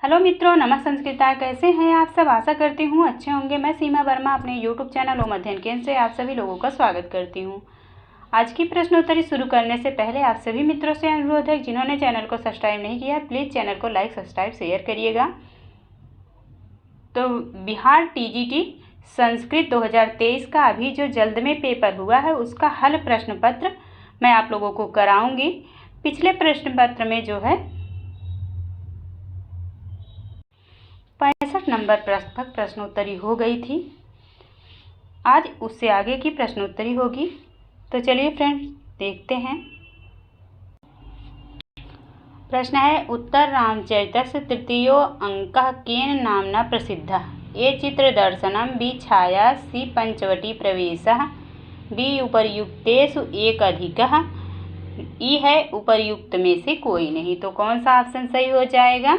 Hello मित्रों, नमः संस्कृता। कैसे हैं आप सब? आशा करती हूँ अच्छे होंगे। मैं सीमा वर्मा अपने यूट्यूब चैनल ओम अध्ययन केंद्र से आप सभी लोगों का स्वागत करती हूँ। आज की प्रश्नोत्तरी शुरू करने से पहले आप सभी मित्रों से अनुरोध है, जिन्होंने चैनल को सब्सक्राइब नहीं किया प्लीज़ चैनल को लाइक, सब्सक्राइब, शेयर करिएगा। तो बिहार टीजीटी संस्कृत 2023 का अभी जो जल्द में पेपर हुआ है उसका हल प्रश्न पत्र मैं आप लोगों को कराऊंगी। पिछले प्रश्न पत्र में जो है 65 नंबर प्रश्न तक प्रश्नोत्तरी हो गई थी। आज उससे आगे की प्रश्नोत्तरी होगी। तो चलिए फ्रेंड्स देखते हैं। प्रश्न है, उत्तर रामचरितस्य तृतीयो अंकः केन नाम्ना प्रसिद्धः? ए चित्रदर्शनम, बी छाया, सी पंचवटी प्रवेशः, डी उपर्युक्तेषु एक अधिकः, ई है उपर्युक्त में से कोई नहीं। तो कौन सा ऑप्शन सही हो जाएगा?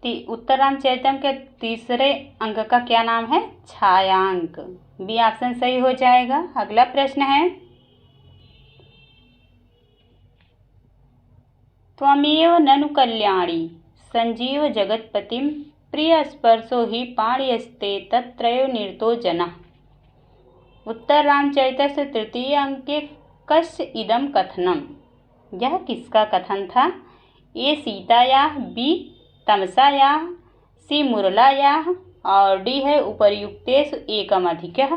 उत्तर रामचरितम के तीसरे अंक का क्या नाम है? छायांक। बी ऑप्शन सही हो जाएगा। अगला प्रश्न है, त्वमेव ननु कल्याणी संजीव जगत्पतिम प्रिय स्पर्शो हि पाणियस्ते तत्रयो निरतो जनः। उत्तर रामचरितस्य तृतीय अंके कस्य इदम कथनम? यह किसका कथन था? ए सीतायाः, बी तमसायाः, सी मुरलायाः और डी है उपर्युक्तेषु एकम अधिकः,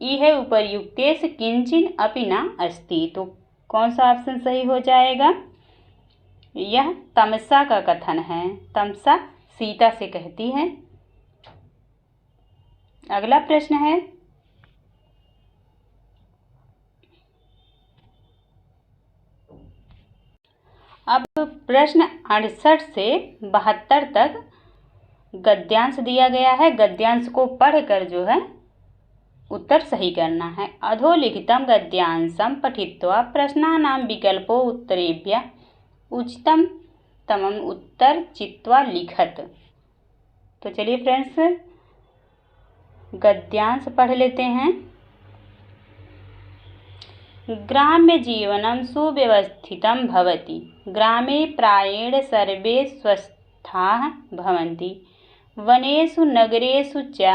ई है उपर्युक्तेषु किंचिन अपि न अस्ति। तो कौन सा ऑप्शन सही हो जाएगा? यह तमसा का कथन है। तमसा सीता से कहती है। अगला प्रश्न है, अब प्रश्न 68 से 72 तक गद्यांश दिया गया है। गद्यांश को पढ़कर जो है उत्तर सही करना है। अधोलिखितम गद्यांशम पठित्वा प्रश्नानां विकल्पो उत्तरेभ्यः उचितम तमम उत्तर चित्वा लिखत। तो चलिए फ्रेंड्स गद्यांश पढ़ लेते हैं। ग्राम्य जीवनं सुव्यवस्थितं भवति। ग्रामे प्रायेण सर्वे स्वस्थाः भवन्ति। वनेषु नगरेषु च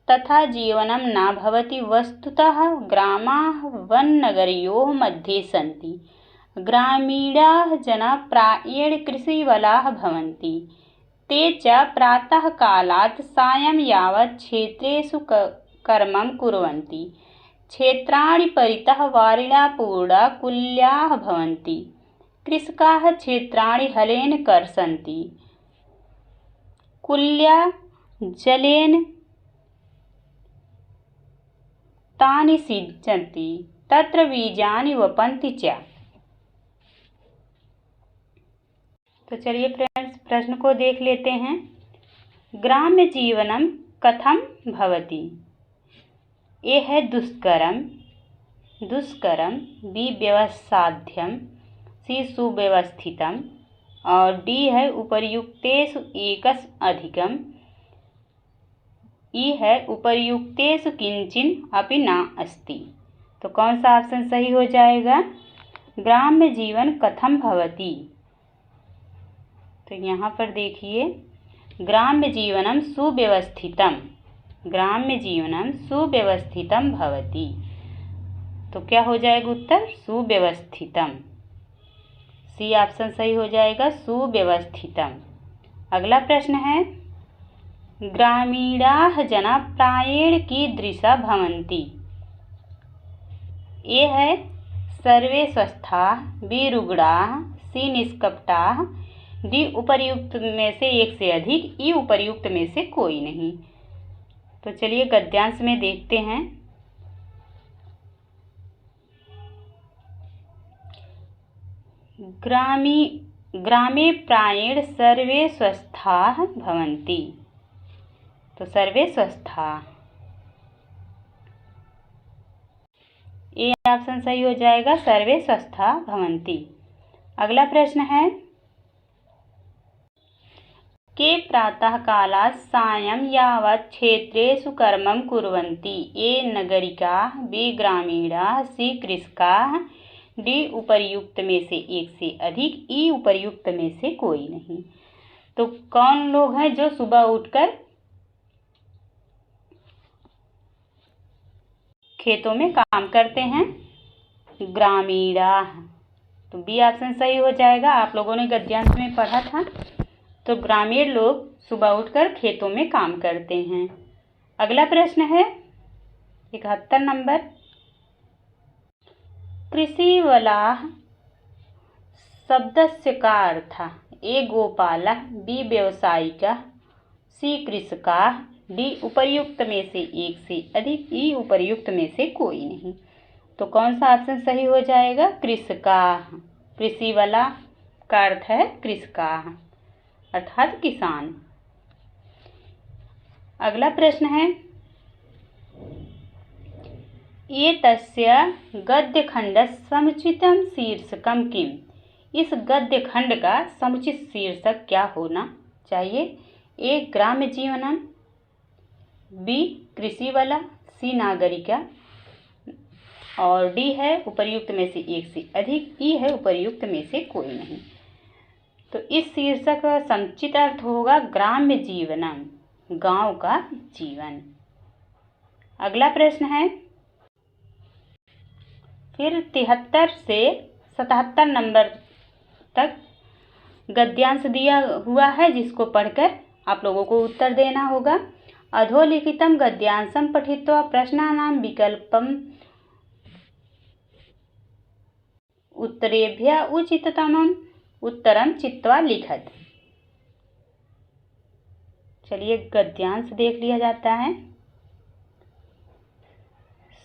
तथा जीवनं न भवति। वस्तुतः ग्रामाः वननगरयोः मध्ये सन्ति। ग्रामीणाः जनाः प्रायेण कृषिवलाः भवन्ति। ते च प्रातःकालात् सायं यावत् क्षेत्रेषु कर्मं कुर्वन्ति। क्षेत्राणि परितः वारिणा पूर्णा कुल्याः भवन्ति। कृषकाः क्षेत्राणि हलेन कर्षन्ति। कुल्या जलेन तानि सिञ्चन्ति। तत्र बीजानि वपन्ति च। तो चलिए फ्रेंड्स प्रश्न को देख लेते हैं। ग्राम्य जीवनम कथम भवति? ए है दुष्करम, बी व्यवसाध्यम, सी सुव्यवस्थितम और डी है उपर्युक्तेषु एकस अधिकम, ई है उपर्युक्तेषु किंचिन अपि न अस्ति। तो कौन सा ऑप्शन सही हो जाएगा? ग्राम्य जीवन कथम भवति। तो यहाँ पर देखिए, ग्राम्य जीवनम सुव्यवस्थितम, ग्राम्य जीवनम सुव्यवस्थितम भवति। तो क्या हो जाएगा उत्तर? सुव्यवस्थितम। सी ऑप्शन सही हो जाएगा, सुव्यवस्थितम। अगला प्रश्न है, ग्रामीणाः जनाः प्रायेण कीदृशाः भवन्ति? ए है सर्वे स्वस्थाः, बी रुग्णाः, सी निष्कपटाः, डी उपर्युक्त में से एक से अधिक, ई उपर्युक्त में से कोई नहीं। तो चलिए गद्यांश में देखते हैं। ग्रामे प्रायेण सर्वे स्वस्थाः भवन्ति। तो सर्वे स्वस्थाः, ये ऑप्शन सही हो जाएगा, सर्वे स्वस्थाः भवन्ति। अगला प्रश्न है, के प्रातः कालात् सायं यावत् क्षेत्रेषु कर्मं कुर्वन्ति। ए नगरिकाः, बी ग्रामीणाः, सी कृषकाः, डी उपर्युक्त में से एक से अधिक, ई उपर्युक्त में से कोई नहीं। तो कौन लोग हैं जो सुबह उठकर खेतों में काम करते हैं? ग्रामीणा। तो बी ऑप्शन सही हो जाएगा। आप लोगों ने गद्यांश में पढ़ा था। तो ग्रामीण लोग सुबह उठकर खेतों में काम करते हैं। अगला प्रश्न है 71 नंबर। कृषि वलाह शब्दस्य का अर्थ ए गोपालः, बी व्यवसायिका, सी कृषकाः, डी उपर्युक्त में से एक से अधिक, ई उपर्युक्त में से कोई नहीं। तो कौन सा ऑप्शन सही हो जाएगा? कृषकाः। कृषि वाला का अर्थ है कृषकाः अर्थात किसान। अगला प्रश्न है ये तस्य गद्यखण्डस्य समुचितं शीर्षकं किम्? इस गद्य खंड का समुचित शीर्षक क्या होना चाहिए? ए ग्राम्य जीवनम, बी कृषि वाला, सी नागरिका और डी है उपर्युक्त में से एक से अधिक, ई है उपर्युक्त में से कोई नहीं। तो इस शीर्षक का समुचित अर्थ होगा ग्राम्य जीवनम, गांव का जीवन। अगला प्रश्न है फिर 73 से 77 नंबर तक गद्यांश दिया हुआ है, जिसको पढ़कर आप लोगों को उत्तर देना होगा। अधोलिखितं गद्यांशं पठित्वा प्रश्नानां विकल्पम् उत्तरेभ्यः उचिततमम् उत्तरं चित्वा लिखत। चलिए गद्यांश देख लिया जाता है।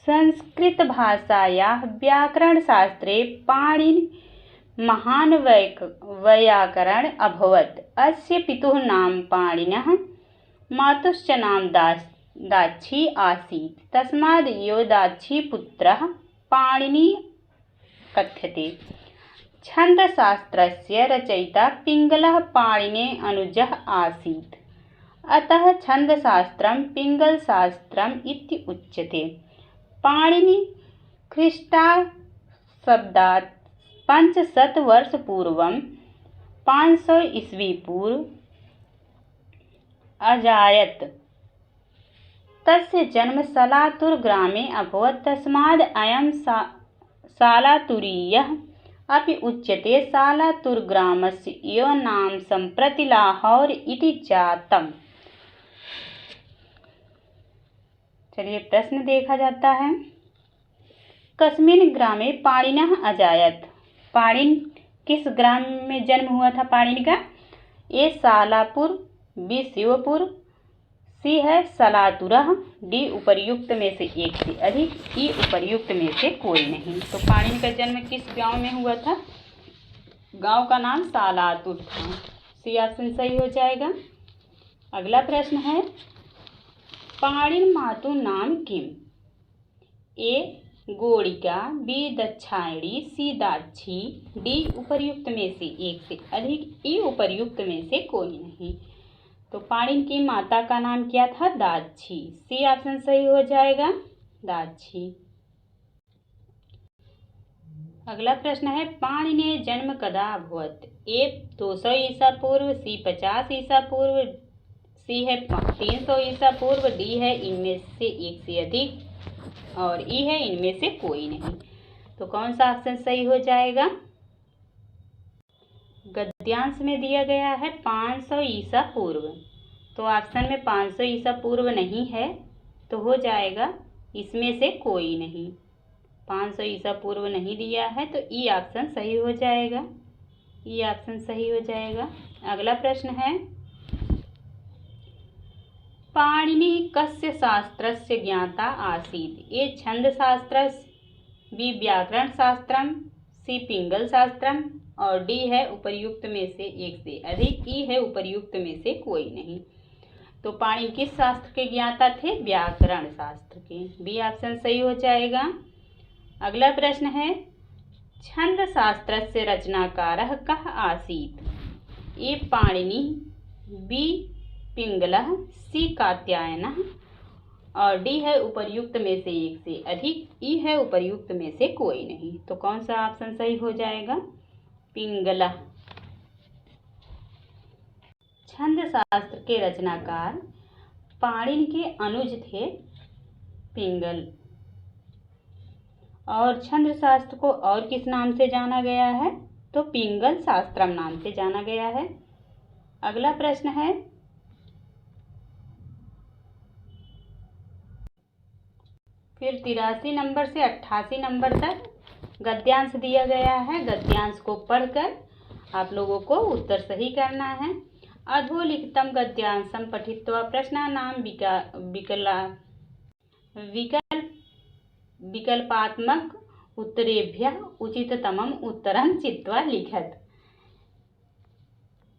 संस्कृत भाषायाः व्याकरणशास्त्रे पाणिनि महान् वैयाकरण अभवत्। अस्य पितुः नाम पाणिनिः, मातुश्च नाम दाक्षी आसीत्। तस्माद् यो दाक्षीपुत्रः पाणिनि कथ्यते। छन्दशास्त्रस्य रचयिता पिङ्गलः पाणिनेः अनुजः आसीत्। अतः छन्दशास्त्रं पिङ्गलशास्त्रम् इति उच्यते। पाणिनि ख्रीष्टाब्दात् 500 वर्ष पूर्वं 500 ईस्वी पूर्व अजायत। तस्य जन्म सालातुर ग्रामे अभवत्। तस्माद् अयं सालातुरीयः अपि उच्यते। सालातुर ग्रामस्य यो नाम सम्प्रति लाहौर इति जातम्। चलिए प्रश्न देखा जाता है। कस्मिन् ग्रामे पाणिनिः अजायत। पाणिनि किस ग्राम में जन्म हुआ था पाणिनि का? ए सालापुर, बी शिवपुर, सी है सालातुरः, डी उपर्युक्त में से एक से अधिक, ई उपर्युक्त में से कोई नहीं। तो पाणिनि का जन्म किस गांव में हुआ था? गांव का नाम सालातुर था। सी ऑप्शन सही हो जाएगा। अगला प्रश्न है पाणिनि मातुः नाम किम्? ए गोड़िका, बी दक्षायणी, सी दाक्षी, डी उपर्युक्त में से एक से अधिक, ई उपर्युक्त में से कोई नहीं। तो पाणिनि की माता का नाम क्या था? दाक्षी। सी ऑप्शन सही हो जाएगा दाक्षी। अगला प्रश्न है पाणिनेः जन्म कदा अभवत्? ए 200 ईसा पूर्व, सी 50 ईसा पूर्व, सी है 300 ईसा पूर्व, डी है इनमें से एक से अधिक और ई है इनमें से कोई नहीं। तो कौन सा ऑप्शन सही हो जाएगा? गद्यांश में दिया गया है 500 ईसा पूर्व। तो ऑप्शन में 500 ईसा पूर्व नहीं है, तो हो जाएगा इसमें से कोई नहीं। 500 ईसा पूर्व नहीं दिया है, तो ई ऑप्शन सही हो जाएगा। ई ऑप्शन सही हो जाएगा। अगला प्रश्न है पाणिनिः कस्य शास्त्रस्य ज्ञाता आसीत्? ए छन्दशास्त्रस्य, बी व्याकरणशास्त्रम, सी पिंगलशास्त्रम और डी है उपर्युक्त में से एक से अधिक, ई है उपर्युक्त में से कोई नहीं। तो पाणिनि किस शास्त्र के ज्ञाता थे? व्याकरण शास्त्र के। बी ऑप्शन सही हो जाएगा। अगला प्रश्न है छन्दशास्त्रस्य रचनाकारः कः आसीत्? ए पाणिनिः, बी पिंगलः, सी कात्यायनः और डी है उपर्युक्त में से एक से अधिक, ई है उपर्युक्त में से कोई नहीं। तो कौन सा ऑप्शन सही हो जाएगा? पिंगला। छंद शास्त्र के रचनाकार पाणिनि के अनुज थे पिंगल। और छंद शास्त्र को और किस नाम से जाना गया है? तो पिंगल शास्त्रम नाम से जाना गया है। अगला प्रश्न है, फिर 83 नंबर से 88 नंबर तक गद्यांश दिया गया है। गद्यांश को पढ़कर आप लोगों को उत्तर सही करना है। अधोलिखितम गद्यांशम पठित्वा प्रश्नानां विकल्पात्मक उत्तरेभ्यः उचिततमम् उत्तरं चित्वा लिखत।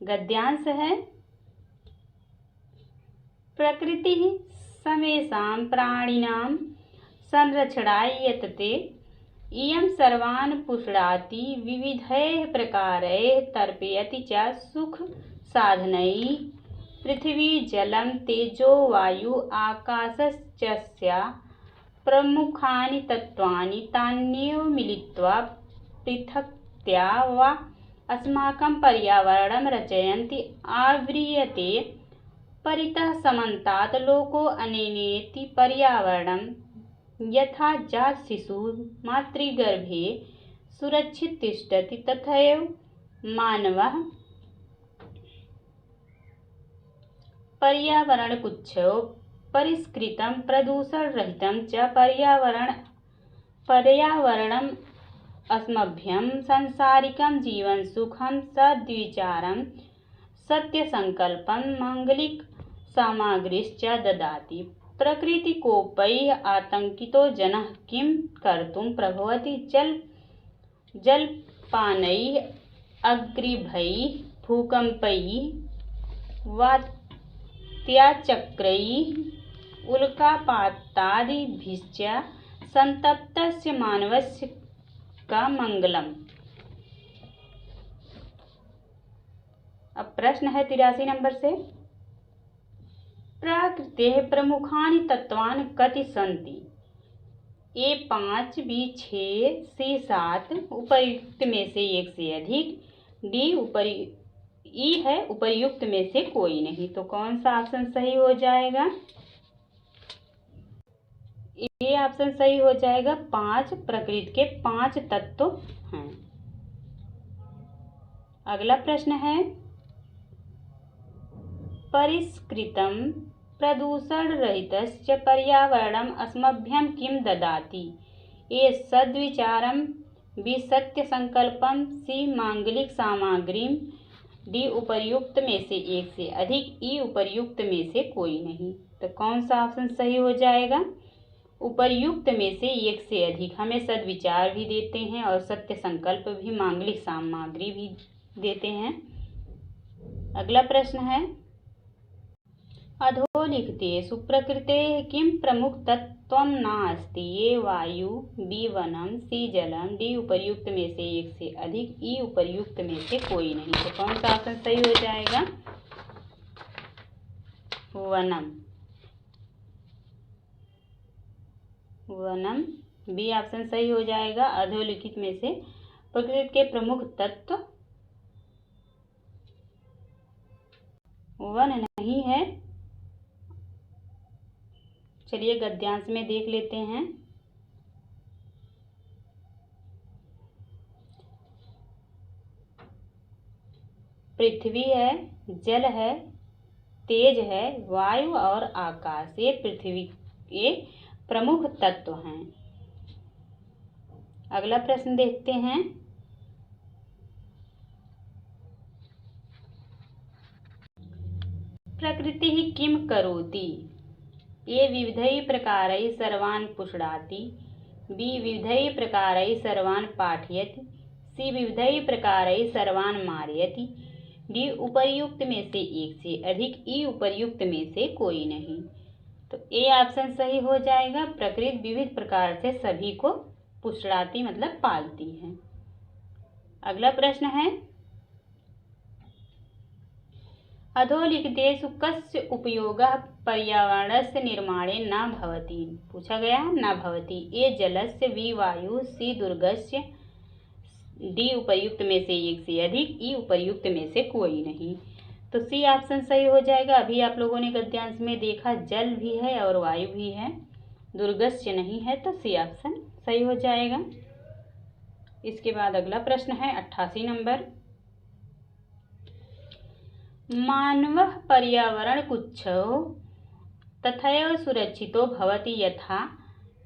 गद्यांश है, प्रकृति समेषां प्राणिनां संरक्षणाय यतते, इयं सर्वान् पुष्णाति, विविधैः प्रकारैः तर्पयति च सुख साधनैः, पृथिवी जलं तेजो वायु आकाशश्च प्रमुखानि तत्त्वानि तान्येव मिलित्वा पृथक्तया वा अस्माकं पर्यावरणं रचयन्ति, आव्रियते परितः समन्तात् लोको अनेनेति पर्यावरणं यथा जातशिशुः मातृगर्भे सुरक्षित तिष्ठति तथैव मानवः पर्यावरणकुच्छो परिष्कृतं प्रदूषणरहितं च पर्यावरणम् अस्मभ्यं सांसारिकं जीवन सुखं सद्विचारं सत्यसंकल्पं मांगलिक सामग्रीश्च ददाति। प्रकृतिकोपैः आतंकितो जनः किं कर्तुं प्रभवति? जलपानैः, अग्निभैः, भूकंपैः, वात्याचक्रैः, उल्कापातादिभिश्च संतप्तस्य मानवस्य का मंगलम। अब प्रश्न है 83 नंबर से, प्रकृतेः प्रमुखानि तत्वानि कति सन्ति? ए 5, बी 6, सी 7, उपर्युक्त में से एक से अधिक, डी ई है उपर्युक्त में से कोई नहीं। तो कौन सा ऑप्शन सही हो जाएगा? ये ऑप्शन सही हो जाएगा। 5 प्रकृति के 5 तत्व हैं। अगला प्रश्न है, परिष्कृतं प्रदूषण रहितश्च पर्यावरणम् अस्मभ्यं किं ददाति? ए सद्विचारं, बी सत्य संकल्पम, सी मांगलिक सामग्रीम, डी उपर्युक्त में से एक से अधिक, ई उपर्युक्त में से कोई नहीं। तो कौन सा ऑप्शन सही हो जाएगा? उपर्युक्त में से एक से अधिक हमें सद्विचार भी देते हैं और सत्य संकल्प भी, मांगलिक सामग्री भी देते हैं। अगला प्रश्न है, अधोलिखितेषु प्रकृतेः किं प्रमुख तत्त्वं नास्ति? ए वायु, बी वनम, सी जलम, डी उपर्युक्त में से एक से अधिक, ई उपर्युक्त में से कोई नहीं। तो कौन सा ऑप्शन सही हो जाएगा? वनम। वनम बी ऑप्शन सही हो जाएगा। अधोलिखित में से प्रकृति के प्रमुख तत्व वन नहीं है। चलिए गद्यांश में देख लेते हैं। पृथ्वी है, जल है, तेज है, वायु और आकाश, ये पृथ्वी के प्रमुख तत्व हैं। अगला प्रश्न देखते हैं। प्रकृतिः किं करोति? ए विविधैः प्रकारैः सर्वान् पुष्णाति, बी विविधैः प्रकारैः सर्वान् पाठयति, सी विविधैः प्रकारैः सर्वान् मारयति, डी उपर्युक्त में से एक से अधिक, ई उपर्युक्त में से कोई नहीं। तो ए ऑप्शन सही हो जाएगा। प्रकृति विविध प्रकार से सभी को पुष्णाती मतलब पालती है। अगला प्रश्न है, अधोलिखितेषु कस्य उपयोगः पर्यावरणस्य निर्माणे न भवति? पूछा गया न भवति। ए जलस्य, बी वायु, सी दुर्गस्य, डी उपर्युक्त में से एक से अधिक, ई उपर्युक्त में से कोई नहीं। तो सी ऑप्शन सही हो जाएगा। अभी आप लोगों ने गद्यांश में देखा जल भी है और वायु भी है, दुर्गस्य नहीं है, तो सी ऑप्शन सही हो जाएगा। इसके बाद अगला प्रश्न है 88 नंबर। मानवः पर्यावरणकुच्छो तथैव सुरक्षितो भवति यथा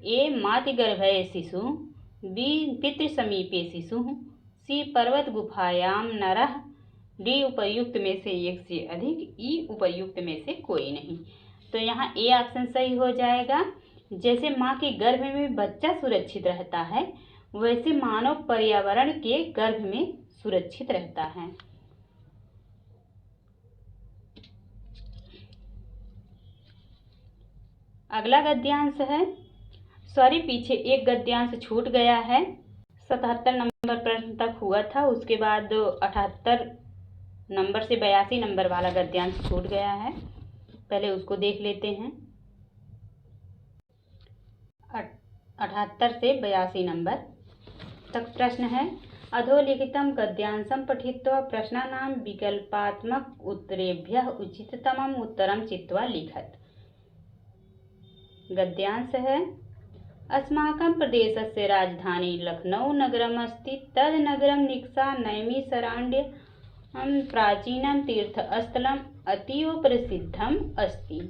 ए मातृगर्भे शिशु, बी पितृसमीपे शिशु, सी पर्वत गुफायां नरः, डी उपर्युक्त में से एक से अधिक, ई उपर्युक्त में से कोई नहीं। तो यहाँ ए ऑप्शन सही हो जाएगा। जैसे माँ के गर्भ में बच्चा सुरक्षित रहता है, वैसे मानव पर्यावरण के गर्भ में सुरक्षित रहता है। अगला गद्यांश है, पीछे एक गद्यांश छूट गया है। 77 नंबर प्रश्न तक हुआ था, उसके बाद 78 नंबर से 82 नंबर वाला गद्यांश छूट गया है। पहले उसको देख लेते हैं। 78 से 82 नंबर तक प्रश्न है। अधोलिखितं गद्यांशं पठित्वा प्रश्नानां विकल्पात्मक उत्तरेभ्यः उचिततमम् उत्तरं चित्वा लिखत। गद्यांश है, अस्माकं प्रदेशस्य राजधानी लखनऊ नगरमस्ति। तद् नगरं निक्सा नैमिषारण्यं प्राचीनं तीर्थस्थलम् अतीव प्रसिद्धम् अस्ति।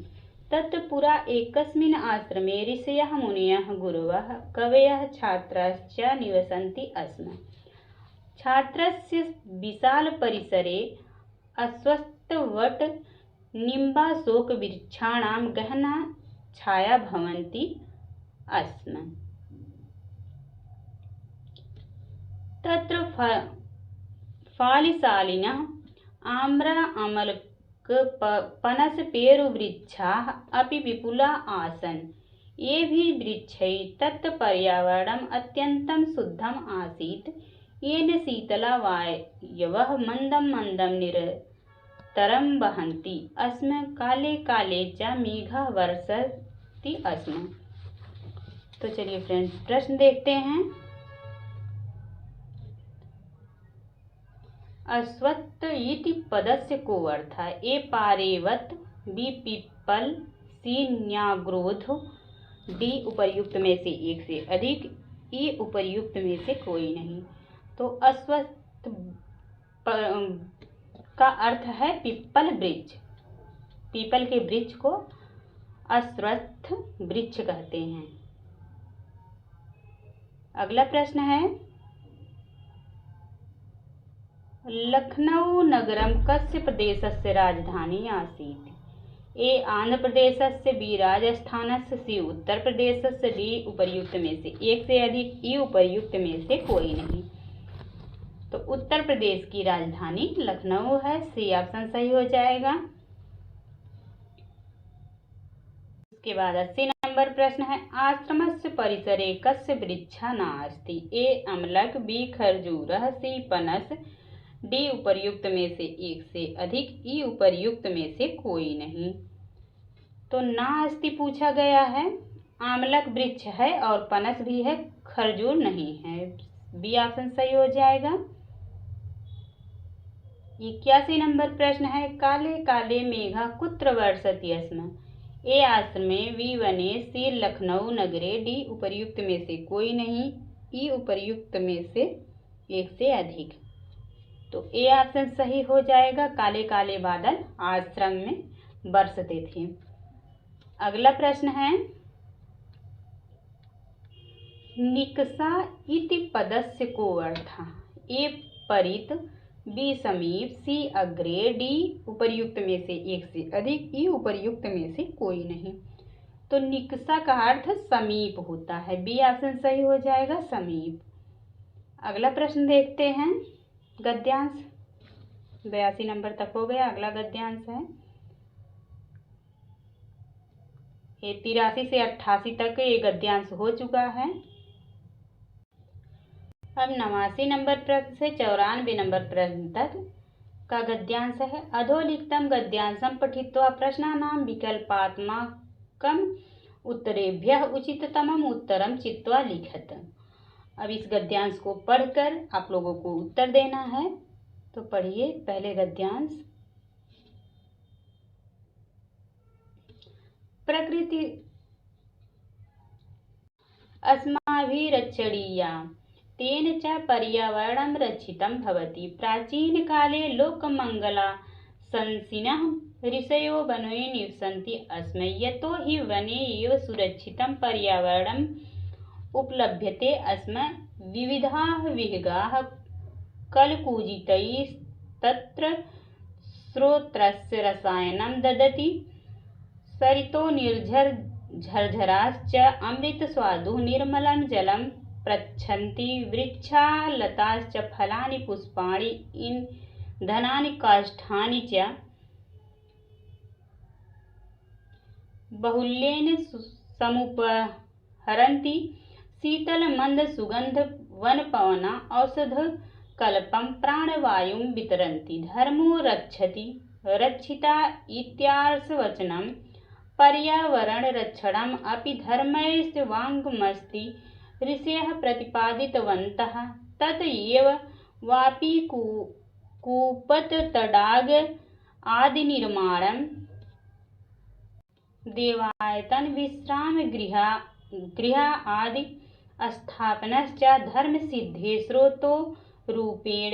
तत्र पुरा एकस्मिन् आश्रमे ऋषयः, मुनयः, गुरवः, कवयः, छात्राश्च निवसन्ति स्म। छात्रस्य विशालपरिसरे अश्वत्थवट निम्बाशोकवृक्षाणां गहना छाया भवन्ति स्म। तत्र फालिशालिनः आम्र अमलक पनसपेरुवृक्षाः अपि विपुला आसन्। येभिः वृक्षैः तत् पर्यावरणम् अत्यन्तं शुद्धम् आसीत्, येन शीतला वायवः मन्दं मन्दं निरन्तरं वहन्ति स्म। काले काले च मेघः वर्षति स्म। तो चलिए फ्रेंड्स, प्रश्न देखते हैं। अश्वत्थ इति पदस्य को अर्थः? ए पारेवत, बी पीपल, सी न्याग्रोध, डी उपर्युक्त में से एक से अधिक, ई उपर्युक्त में से कोई नहीं। तो अश्वत्थ का अर्थ है पीपल वृक्ष। पीपल के वृक्ष को अश्वत्थ वृक्ष कहते हैं। अगला प्रश्न है, लखनऊ नगरम कस्य प्रदेशस्य राजधानी आसीत्? ए आंध्र प्रदेशस्य, बी राजस्थानस्य, सी उत्तर प्रदेशस्य, डी उपर्युक्त में से एक से अधिक, ई उपर्युक्त में से कोई नहीं। तो उत्तर प्रदेश की राजधानी लखनऊ है। सी ऑप्शन सही हो जाएगा। इसके बाद 80 नंबर प्रश्न है, आश्रमस्य परिसरे कस्य वृक्षः नास्ति? ए अमलक, बी खरजूरः, सी पनस, डी उपर्युक्त में से एक से अधिक, ई उपर्युक्त में से कोई नहीं। तो नास्ति पूछा गया है। आमलक वृक्ष है और पनस भी है, खरजूर नहीं है। बी ऑप्शन सही हो जाएगा। 81 नंबर प्रश्न है, काले काले मेघा कुत्र वर्षति स्म? ए आश्रमे, बी वने, सी लखनऊ नगरे, डी उपर्युक्त में से कोई नहीं, ई उपर्युक्त में से एक से अधिक। तो ए ऑप्शन सही हो जाएगा। काले काले बादल आश्रम में बरसते थे। अगला प्रश्न है, निकषा इति पदस्य को अर्थः? ए परित, बी समीप, सी अग्रे, डी उपर्युक्त में से एक से अधिक, ई उपर्युक्त में से कोई नहीं। तो निकषा का अर्थ समीप होता है। बी ऑप्शन सही हो जाएगा, समीप। अगला प्रश्न देखते हैं। गद्यांश 82 नंबर तक हो गया। अगला गद्यांश है, ये 83 से 88 तक ये गद्यांश हो चुका है। अब 89 नंबर प्रश्न से 94 नंबर प्रश्न तक का गद्यांश है। अधोलिखितं गद्यांशं पठित्वा प्रश्नानां विकल्पात्मकम् उत्तरेभ्यः उचिततमम् उत्तरं चित्वा लिखत। अब इस गद्यांश को पढ़कर आप लोगों को उत्तर देना है। तो पढ़िए पहले गद्यांश। प्रकृति अस्माभिरक्षणीया, तेन च पर्यावरणं रक्षितं भवति। प्राचीनकाले लोकमङ्गलाशंसिनः ऋषयो वने निवसन्ति स्म, यतो हि वने एव सुरक्षितं पर्यावरणम् उपलभ्यते स्म। विविधाः विहगाः कलकूजितैस्तत्र स्रोतस्य रसायनं ददति। सरितो निर्झरझराश्च अमृतस्वादुः निर्मलं जलं प्रच्छन्ति। वृक्षाः लताश्च फलानि पुष्पाणि इंधनानि काष्ठानि च बाहुल्येन समुपहरन्ति। शीतलमन्दसुगन्धवनपवना औषधकल्पं प्राणवायुं वितरन्ति। धर्मो रक्षति रक्षिता इत्यार्षवचनं पर्यावरणरक्षणम् अपि धर्मैस्त्वाङ्गमस्ति। ऋषयः प्रतिपादितवन्तः तत् एव वापि कूपतडाग आदिनिर्माणं देवायतन विश्रामगृह आदि स्थापनश्च धर्मसिद्धे स्रोतोरूपेण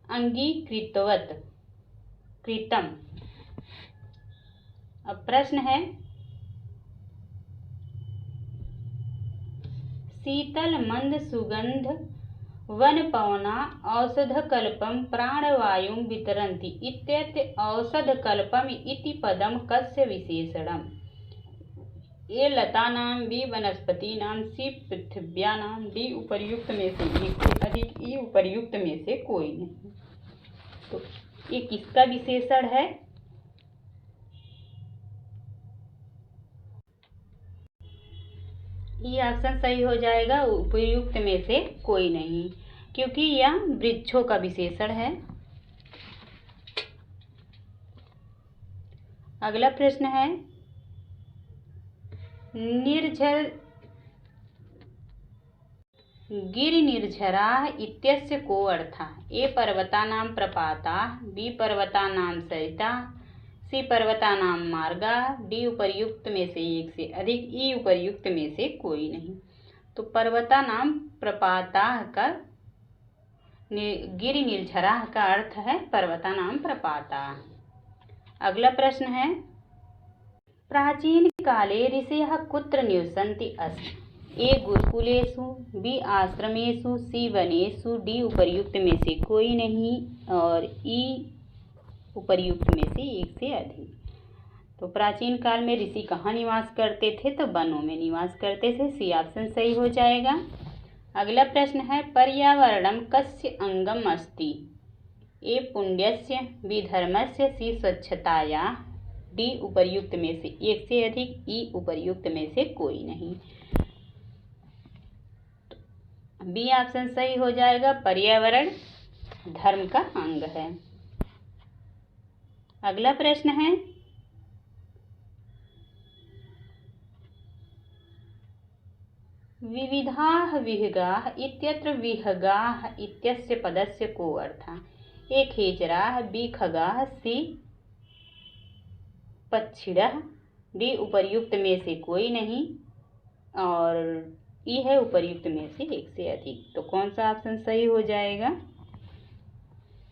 अंगीकृतम्। अब प्रश्न है, शीतल मंद सुगंध वनपवना औषधकल्पं प्राणवायुं वितरन्ति इत्यत्र औषधकल्पम् इति पदं कस्य विशेषणम्? ए लतानां, बी वनस्पतीनां, सी पृथिव्यानां, डी उपर्युक्त में से एक से अधिक, ई उपर्युक्त में से कोई नहीं। तो ये किसका विशेषण है? ये ऑप्शन सही हो जाएगा, उपयुक्त में से कोई नहीं, क्योंकि यह वृक्षों का विशेषण है। अगला प्रश्न है, गिरिनिर्झराः इत्यस्य को अर्थः? ए पर्वतानां प्रपाताः, बी पर्वतानां सरिताः, सी पर्वतानां मार्गाः, डी उपर्युक्त में से एक से अधिक, ई उपर्युक्त में से कोई नहीं। तो पर्वतानां प्रपाताः का गिरिनिर्झराः का अर्थ है पर्वतानां प्रपाताः। अगला प्रश्न है, प्राचीन काले ऋषयः कुत्र निवसन्ति स्म? ए गुरुकुलेषु, बी आश्रमेषु, सी वनेषु, डी उपर्युक्त में से कोई नहीं और ई उपर्युक्त में से एक से अधिक। तो प्राचीन काल में ऋषि कहाँ निवास करते थे? तो वनों में निवास करते थे। सी ऑप्शन सही हो जाएगा। अगला प्रश्न है, पर्यावरणं कस्य अंगम अस्ति? ए पुण्यस्य, बी धर्मस्य, सी स्वच्छतायाः, डी उपर्युक्त में से एक से अधिक, ई उपर्युक्त में से कोई नहीं। बी ऑप्शन सही हो जाएगा, पर्यावरण धर्म का अंग है। अगला प्रश्न है, विविधाः विहगाः इत्यत्र विहगाः इत्यस्य पदस्य को अर्थः? ए खेचराः, बी खगाः, सी पक्षिणः, डी उपर्युक्त में से कोई नहीं और ई है उपर्युक्त में से एक से अधिक। तो कौन सा ऑप्शन सही हो जाएगा?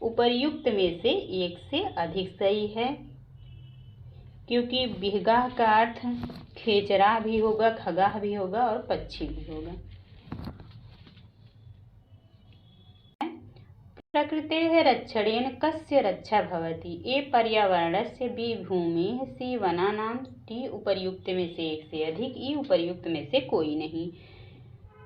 उपर्युक्त में से एक से अधिक सही है, क्योंकि विहगाः का अर्थ खेचरा भी होगा, खगाः भी होगा और पक्षी भी होगा। प्रकृतेः रक्षणेन कस्य रक्षा भवति? ए पर्यावरणस्य, बी भूमेः, सी वनानां, डी उपर्युक्त में से एक से अधिक, ई उपर्युक्त में से कोई नहीं।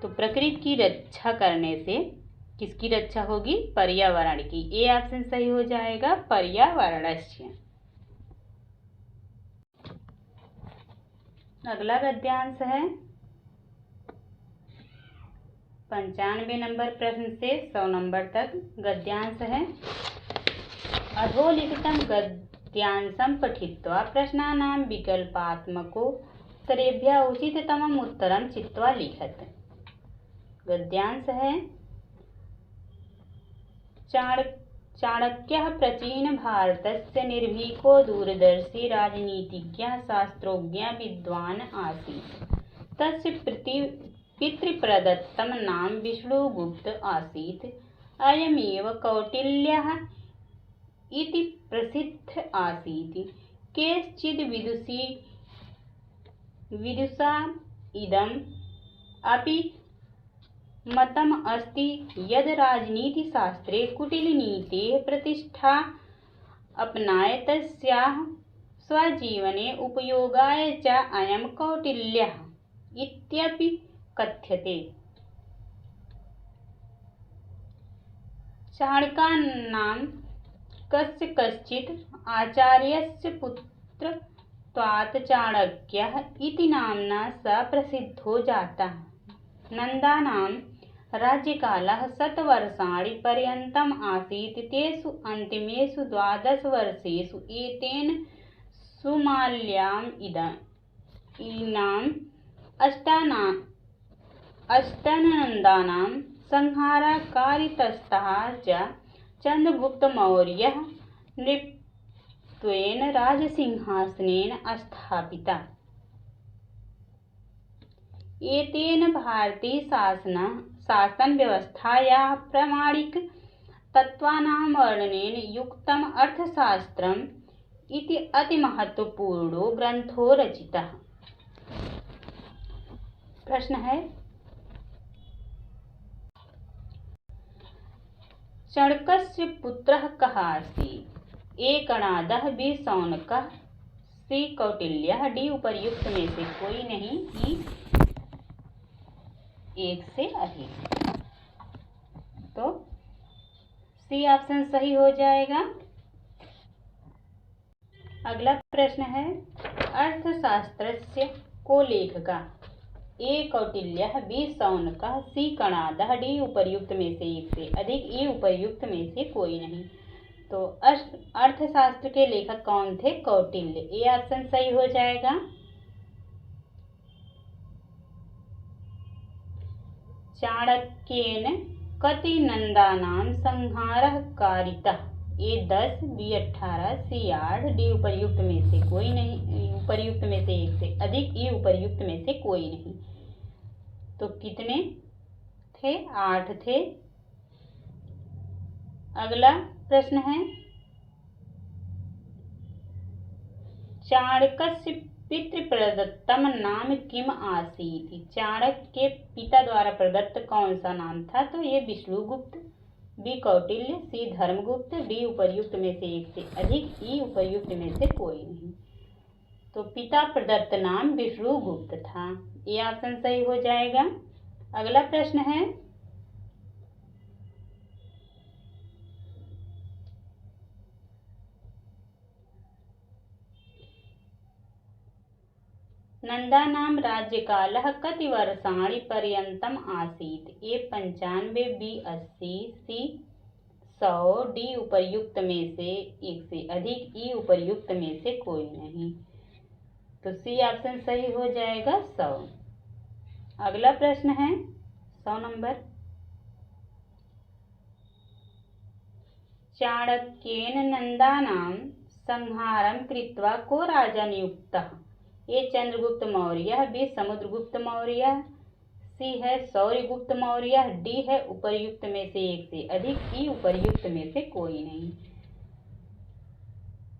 तो प्रकृति की रक्षा करने से किसकी रक्षा होगी? पर्यावरण की। ए ऑप्शन सही हो जाएगा, पर्यावरणस्य। अगला गद्यांश है 95 नंबर प्रश्न से 100 नंबर तक गद्यांश है। अधोलिखितं गद्यांशं पठित्वा प्रश्नानां विकल्पात्मकोत्तरेभ्यः उचिततमम् उत्तरं चित्वा लिखत। गद्यांश है चाणक्यः प्राचीनभारतस्य निर्भीको दूरदर्शी राजनीतिज्ञः शास्त्रज्ञः विद्वान् आसीत्। तस्य पितृप्रदत्तं नाम विष्णुगुप्त आसीत्। अयमेव कौटिल्यः इति प्रसिद्ध आसीत्। केषुचिद् विदुषा इदम् अपि मतम् अस्ति यद् राजनीतिशास्त्रे कुटिलनीतेः प्रतिष्ठा अपनाय तस्याः स्वजीवने उपयोगाय च अयं कौटिल्यः इत्यपि कथ्यते। चाणक्यानां कस्यचित् आचार्यस्य पुत्रत्वात् चाणक्यः इति नाम्ना सः प्रसिद्धो जातः। नन्दानां राज्यकालः 100 वर्षाणि पर्यन्तम् आसीत्। तेषु अन्तिमेषु 12 वर्षेषु एतेन सुमाल्याम् इनाम् अष्टानन्दानां संहारः कारितस्तः च चन्द्रगुप्तमौर्यः नृपत्वेन राजसिंहासनेन स्थापितः। एतेन भारतीय शासनव्यवस्थायाः प्रामाणिक तत्त्वानां वर्णनेन युक्तम् अर्थशास्त्रम् इति अतिमहत्वपूर्णो ग्रन्थो रचितः। प्रश्न है चाणक्यस्य पुत्रः कः आसीत्? ए कणादः, बी शौनकः, सी कौटिल्यः, डी उपर्युक्त में से कोई नहीं, ई एक से अधिक। तो सी ऑप्शन सही हो जाएगा। अगला प्रश्न है अर्थशास्त्रस्य को लेखकः? ए कौटिल्यः, बी शौनकः, सी कणादः, डी उपर्युक्त में से एक से अधिक, ई उपर्युक्त में से कोई नहीं। तो अर्थशास्त्र के लेखक कौन थे? कौटिल्य। ए ऑप्शन सही हो जाएगा। चाणक्येन कति नन्दानां संहारः कारितः? ए 10, बी 18, सी 8, डी उपर्युक्त में से कोई नहीं, उपर्युक्त में से एक से अधिक, ई उपर्युक्त में से कोई नहीं। तो कितने थे? 8 थे। अगला प्रश्न है चाणक्यस्य पितृप्रदत्तम नाम किम आसीत्? चाणक्य के पिता द्वारा प्रदत्त कौन सा नाम था? तो ये विष्णुगुप्त, बी कौटिल्य, सी धर्मगुप्त, डी उपर्युक्त में से एक से अधिक, ई उपर्युक्त में से कोई नहीं। तो पिता प्रदत्त नाम विष्णुगुप्त था। ये ऑप्शन सही हो जाएगा। अगला प्रश्न है नन्दानां राज्यकालः कति वर्षाणि पर्यन्तम् आसीत्? ए 95, बी 80, सी 100, डी उपर्युक्त में से एक से अधिक, ई उपर्युक्त में से कोई नहीं। तो सी ऑप्शन सही हो जाएगा 100। अगला प्रश्न है 100 नंबर चाणक्येन नन्दानां संहारं कृत्वा को राजा नियुक्तः? ए चंद्रगुप्त मौर्य, बी समुद्रगुप्त मौर्य, सी है सौर्यगुप्त मौर्य, डी है उपर्युक्त में से एक से अधिक, ई उपर्युक्त में से कोई नहीं।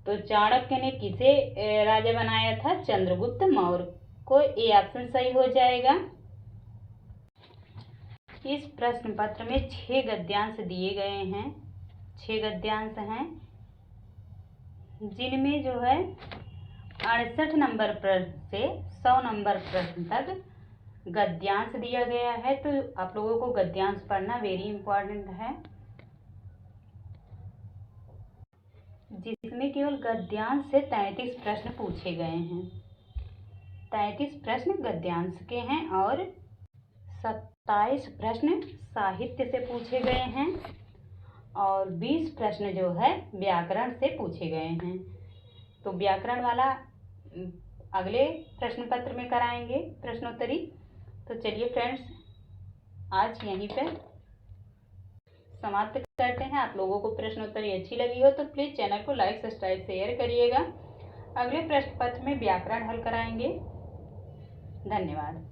तो चाणक्य ने किसे राजा बनाया था? चंद्रगुप्त मौर्य को। ए ऑप्शन सही हो जाएगा। इस प्रश्न पत्र में 6 गद्यांश दिए गए हैं। 6 गद्यांश हैं जिनमें जो है 68 नंबर प्रश्न से 100 नंबर प्रश्न तक गद्यांश दिया गया है। तो आप लोगों को गद्यांश पढ़ना वेरी इंपॉर्टेंट है, जिसमें केवल गद्यांश से 33 प्रश्न पूछे गए हैं। 33 प्रश्न गद्यांश के हैं और 27 प्रश्न साहित्य से पूछे गए हैं। और 20 प्रश्न जो है व्याकरण से पूछे गए हैं। तो व्याकरण वाला अगले प्रश्न पत्र में कराएंगे प्रश्नोत्तरी। तो चलिए फ्रेंड्स, आज यहीं पर समाप्त करते हैं। आप लोगों को प्रश्नोत्तरी अच्छी लगी हो तो प्लीज़ चैनल को लाइक, सब्सक्राइब, शेयर करिएगा। अगले प्रश्न पत्र में व्याकरण हल कराएंगे। धन्यवाद।